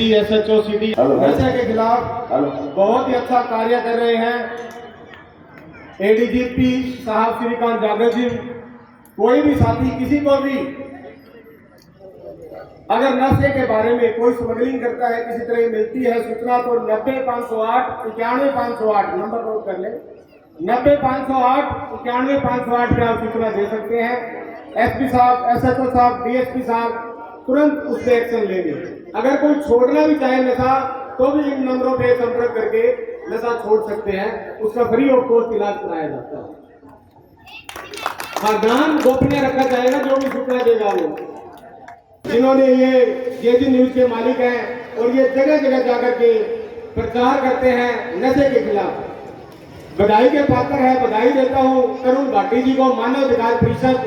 SP SHO city नशे के खिलाफ बहुत ही अच्छा कार्य कर रहे हैं। एडीजीपी साहब श्रीकांत जागल जी, कोई भी साथी किसी को भी अगर नशे के बारे में कोई स्मगलिंग करता है, किसी तरह मिलती है सूचना, तो 90-508 91-508 नंबर नोट कर ले। 90-508 91-508 पे आप सूचना दे सकते हैं। एसपी साहब, एसएचओ साहब, डीएसपी साहब तुरंत उस पर एक्शन लेंगे। अगर कोई छोड़ना भी चाहे नशा, तो भी इन नंबरों पे संपर्क करके नशा छोड़ सकते हैं। उसका फ्री ऑफ कॉस्ट इलाज कराया जाता है। हाँ, ज्ञान गोपनीय रखा जाएगा। जो भी सूचना देगा वो, जिन्होंने ये जेजी न्यूज के मालिक हैं और ये जगह जगह जाकर के प्रचार करते हैं नशे के खिलाफ, बधाई के पात्र है। बधाई देता हूँ तरुण भाटी जी को, मानव अधिकार परिषद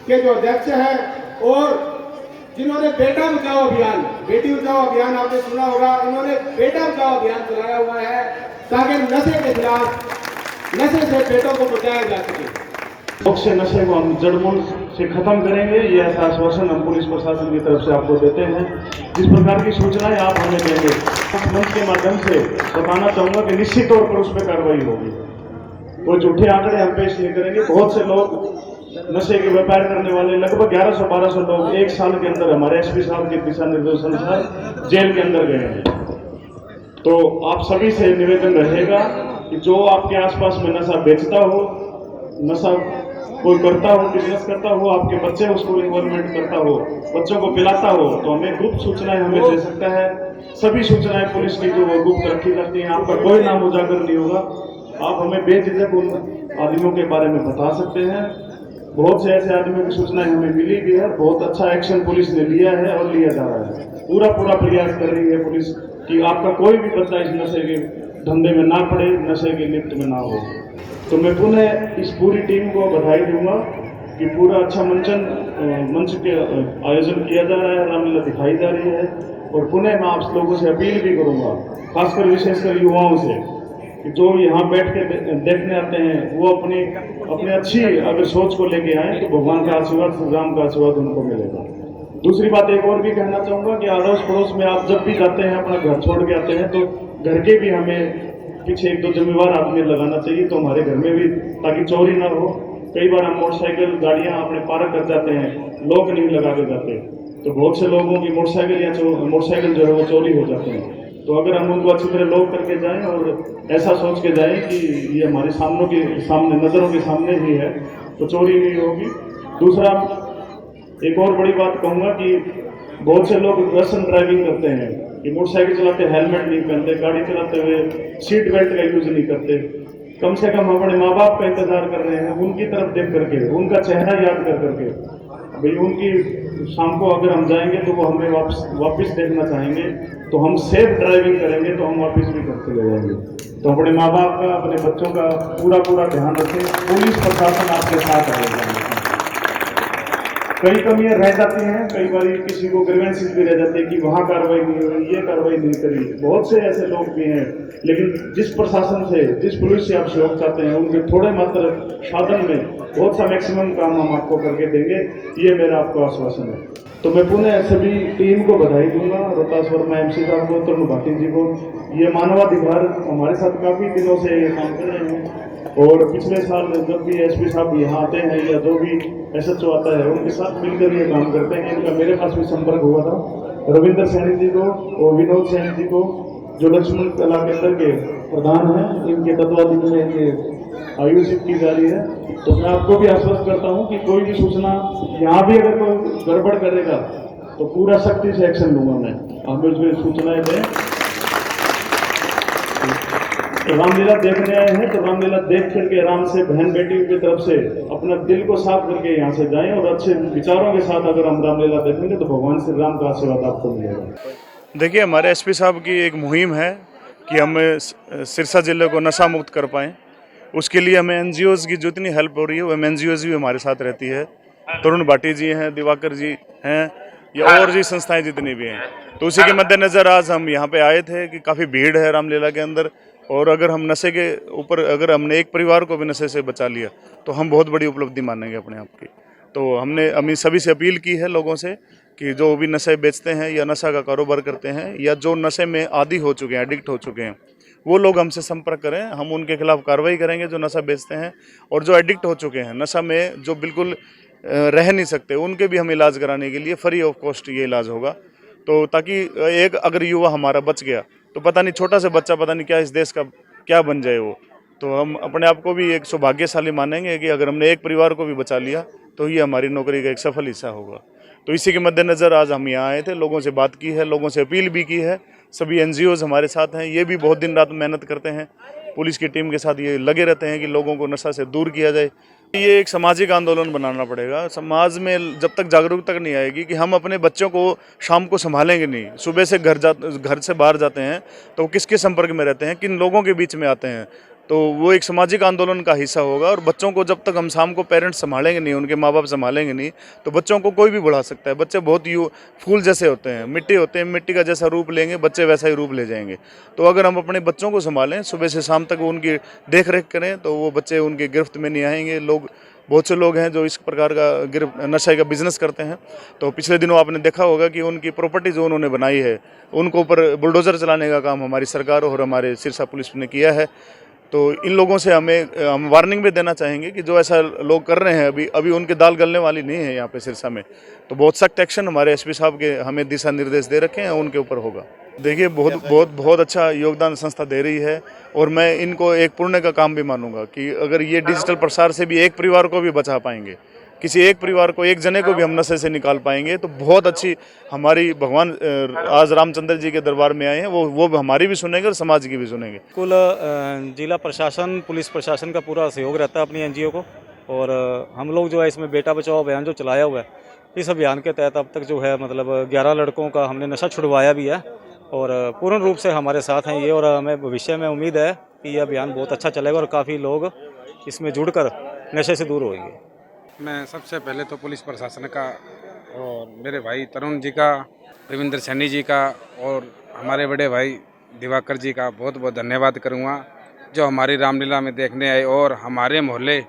के जो अध्यक्ष हैं, और जिन्होंने बेटा बचाओ अभियान, बेटी बचाओ अभियान आपने सुना होगा, इन्होंने बेटा बचाओ अभियान चलाया हुआ है ताकि नशे के खिलाफ, नशे से बेटों को बचाया जा सके। से नशे को हम जड़मूल से खत्म करेंगे, ये ऐसा आश्वासन हम पुलिस प्रशासन की तरफ से आपको देते हैं। जिस प्रकार की सूचनाएं आप हमें देंगे, इस मंच के माध्यम से बताना चाहूंगा कि निश्चित तौर पर उस पर कार्रवाई होगी। कोई झूठे आंकड़े हम पेश नहीं करेंगे। बहुत से लोग नशे के व्यापार करने वाले, लगभग 1100-1200 लोग एक साल के अंदर हमारे एसपी साहब के दिशा निर्देश अनुसार जेल के अंदर गए हैं। तो आप सभी से निवेदन रहेगा कि जो आपके आसपास में नशा बेचता हो, नशा कोई करता हो, बिजनेस करता हो, आपके बच्चे उसको इन्वॉल्वमेंट करता हो, बच्चों को पिलाता हो, तो हमें गुप्त सूचनाएं हमें दे सकता है। सभी सूचनाएं पुलिस की जो वो गुप्त रखी जाती हैं, आपका कोई नाम उजागर नहीं होगा। आप हमें बेझिझक उन आदमियों के बारे में बता सकते हैं। बहुत से ऐसे आदमियों की सूचनाएं हमें मिली भी है। बहुत अच्छा एक्शन पुलिस ने लिया है और लिया जा रहा है। पूरा प्रयास कर रही है पुलिस कि आपका कोई भी बच्चा इस नशे के धंधे में ना पड़े, नशे के लिप्त में ना हो। तो मैं पुनः इस पूरी टीम को बधाई दूंगा कि पूरा अच्छा मंच के आयोजन किया जा रहा है, रामलीला दिखाई जा रही है। और पुनः मैं आप लोगों से अपील भी करूंगा, खासकर विशेषकर युवाओं से, कि जो यहाँ बैठ के देखने आते हैं वो अपनी अच्छी अगर सोच को लेके आए तो भगवान का आशीर्वाद, श्री राम का आशीर्वाद उनको मिलेगा। दूसरी बात एक और भी कहना चाहूंगा कि अड़ोस पड़ोस में आप जब भी जाते हैं, अपना घर छोड़ के आते हैं, तो घर के भी हमें पीछे 1-2 जिम्मेवार आदमी लगाना चाहिए, तो हमारे घर में भी, ताकि चोरी ना हो। कई बार हम मोटरसाइकिल गाड़ियां अपने पार्क कर जाते हैं, लोग नहीं लगा के जाते, तो बहुत से लोगों की मोटरसाइकिल जो है वो चोरी हो जाते हैं। तो अगर हम उनको अच्छी तरह लॉक करके जाएं और ऐसा सोच के जाएं कि ये हमारे सामने नजरों के सामने ही है, तो चोरी नहीं होगी। दूसरा, एक और बड़ी बात कहूंगा कि बहुत से लोग रसन ड्राइविंग करते हैं कि मोटरसाइकिल चलाते हेलमेट नहीं पहनते, गाड़ी चलाते हुए सीट बेल्ट का यूज नहीं करते। कम से कम अपने माँ बाप का इंतजार कर रहे हैं, उनकी तरफ देख करके, उनका चेहरा याद कर करके, भाई उनकी शाम को अगर हम जाएंगे तो वो हमें वापस देखना चाहेंगे, तो हम सेफ ड्राइविंग करेंगे तो हम वापस भी करते ले जाएंगे। तो अपने माँ बाप का, अपने बच्चों का पूरा ध्यान रखें। पुलिस प्रशासन आपके साथ रहेगा। कई कमियां रह जाती हैं, कई बार किसी को ग्रीवेंसेस भी रह जाते हैं कि वहाँ कार्रवाई नहीं हुई, ये कार्रवाई नहीं करी। बहुत से ऐसे लोग भी हैं, लेकिन जिस प्रशासन से, जिस पुलिस से आप सहयोग चाहते हैं, उनके थोड़े मात्र साधन में बहुत सा मैक्सिमम काम हम आपको करके देंगे, ये मेरा आपको आश्वासन है। तो मैं पुनः सभी टीम को बधाई दूंगा, रोहतास वर्मा एमसी साहब को, तरुण भाटी जी को। ये मानवाधिकार हमारे साथ काफी दिनों से ये काम कर रहे हैं, और पिछले साल जब भी एसपी साहब यहाँ आते हैं या जो भी एसएचओ आता है, उनके साथ मिलकर ये काम करते हैं। इनका मेरे पास भी संपर्क हुआ था रविंद्र सैनी जी को और विनोद सैनी जी को, जो लक्ष्मण कला केंद्र के प्रधान हैं। इनके तत्वाधान में ये आयोजित की जा रही है। तो मैं आपको भी आश्वस्त करता हूँ कि कोई भी सूचना यहाँ भी अगर कोई गड़बड़ करेगा तो पूरा सख्ती से एक्शन लूंगा मैं। आप मुझे सूचनाएं दें। रामलीला देखने आए हैं तो रामलीला देख करके आराम से बहन बेटी की तरफ से अपना दिल को साफ करके यहाँ से जाएं, और अच्छे विचारों के साथ अगर हम रामलीला देखेंगे तो भगवान श्री राम का आशीर्वाद आपको मिलेगा। देखिए, हमारे एसपी साहब की एक मुहिम है कि हम सिरसा जिले को नशा मुक्त कर पाएँ। उसके लिए हमें एनजीओज की जितनी हेल्प हो रही है, वो एनजीओज भी हमारे साथ रहती है। तरुण भाटी जी हैं, दिवाकर जी हैं, या और जी संस्थाएं जितनी भी हैं। तो उसी के मद्देनजर आज हम यहाँ पे आए थे कि काफ़ी भीड़ है रामलीला के अंदर, और अगर हम नशे के ऊपर, अगर हमने एक परिवार को भी नशे से बचा लिया तो हम बहुत बड़ी उपलब्धि मानेंगे अपने आप की। तो हमने सभी से अपील की है लोगों से कि जो भी नशे बेचते हैं या नशा का कारोबार करते हैं या जो नशे में आदी हो चुके हैं, एडिक्ट हो चुके हैं, वो लोग हमसे संपर्क करें। हम उनके खिलाफ कार्रवाई करेंगे जो नशा बेचते हैं, और जो एडिक्ट हो चुके हैं नशा में, जो बिल्कुल रह नहीं सकते, उनके भी हम इलाज कराने के लिए फ्री ऑफ कॉस्ट ये इलाज होगा। तो ताकि एक अगर युवा हमारा बच गया तो पता नहीं, छोटा सा बच्चा पता नहीं क्या इस देश का क्या बन जाए वो। तो हम अपने आप को भी एक सौभाग्यशाली मानेंगे कि अगर हमने एक परिवार को भी बचा लिया तो ये हमारी नौकरी का एक सफल हिस्सा होगा। तो इसी के मद्देनज़र आज हम यहाँ आए थे, लोगों से बात की है, लोगों से अपील भी की है। सभी NGOs हमारे साथ हैं, ये भी बहुत दिन रात मेहनत करते हैं, पुलिस की टीम के साथ ये लगे रहते हैं कि लोगों को नशा से दूर किया जाए। ये एक सामाजिक आंदोलन बनाना पड़ेगा। समाज में जब तक जागरूकता नहीं आएगी कि हम अपने बच्चों को शाम को संभालेंगे नहीं, सुबह से घर से बाहर जाते हैं तो वो किसके संपर्क में रहते हैं, किन लोगों के बीच में आते हैं, तो वो एक सामाजिक आंदोलन का हिस्सा होगा। और बच्चों को जब तक हम शाम को पेरेंट्स संभालेंगे नहीं, उनके माँ बाप संभालेंगे नहीं, तो बच्चों को कोई भी बढ़ा सकता है। बच्चे बहुत फूल जैसे होते हैं, मिट्टी होते हैं, मिट्टी का जैसा रूप लेंगे बच्चे वैसा ही रूप ले जाएंगे। तो अगर हम अपने बच्चों को संभालें, सुबह से शाम तक उनकी देख रेख करें, तो वो बच्चे उनकी गिरफ्त में नहीं आएंगे। बहुत से लोग हैं जो इस प्रकार का नशे का बिजनेस करते हैं। तो पिछले दिनों आपने देखा होगा कि उनकी प्रॉपर्टी जो उन्होंने बनाई है, उनको ऊपर बुलडोज़र चलाने का काम हमारी सरकार और हमारे सिरसा पुलिस ने किया है। तो इन लोगों से हम वार्निंग भी देना चाहेंगे कि जो ऐसा लोग कर रहे हैं, अभी उनकी दाल गलने वाली नहीं है यहाँ पे सिरसा में। तो बहुत सख्त एक्शन हमारे SP साहब के हमें दिशा निर्देश दे रखे हैं, उनके ऊपर होगा। देखिए, बहुत अच्छा योगदान संस्था दे रही है, और मैं इनको एक पुण्य का काम भी मानूंगा कि अगर ये डिजिटल प्रसार से भी एक परिवार को भी बचा पाएंगे, किसी एक परिवार को, एक जने को भी हम नशे से निकाल पाएंगे, तो बहुत अच्छी हमारी भगवान आज रामचंद्र जी के दरबार में आए हैं, वो हमारी भी सुनेंगे और समाज की भी सुनेंगे। कुल जिला प्रशासन, पुलिस प्रशासन का पूरा सहयोग रहता है अपनी NGO को। और हम लोग जो है इसमें बेटा बचाओ अभियान जो चलाया हुआ है, इस अभियान के तहत अब तक जो है मतलब 11 लड़कों का हमने नशा छुड़वाया भी है, और पूर्ण रूप से हमारे साथ हैं ये। और हमें भविष्य में उम्मीद है कि ये अभियान बहुत अच्छा चलेगा और काफ़ी लोग इसमें जुड़कर नशे से दूर होंगे। मैं सबसे पहले तो पुलिस प्रशासन का और मेरे भाई तरुण जी का, रविंद्र सैनी जी का और हमारे बड़े भाई दिवाकर जी का बहुत बहुत धन्यवाद करूँगा, जो हमारी रामलीला में देखने आए और हमारे मोहल्ले,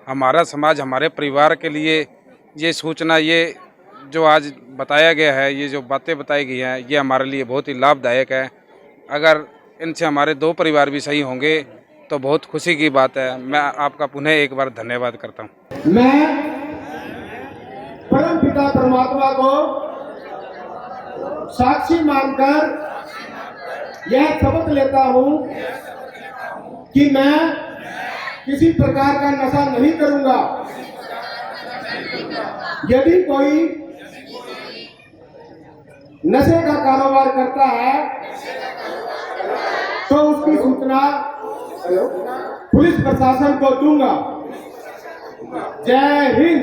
हमारा समाज, हमारे परिवार के लिए ये सूचना, ये जो आज बताया गया है, ये जो बातें बताई गई हैं, ये हमारे लिए बहुत ही लाभदायक है। अगर इनसे हमारे 2 परिवार भी सही होंगे तो बहुत खुशी की बात है। मैं आपका पुनः एक बार धन्यवाद करता हूँ। मैं परम पिता परमात्मा को साक्षी मानकर यह शपथ लेता हूँ कि मैं किसी प्रकार का नशा नहीं करूँगा। यदि कोई नशे का कारोबार करता है तो उसकी सूचना पुलिस प्रशासन को दूंगा। जय हिंद।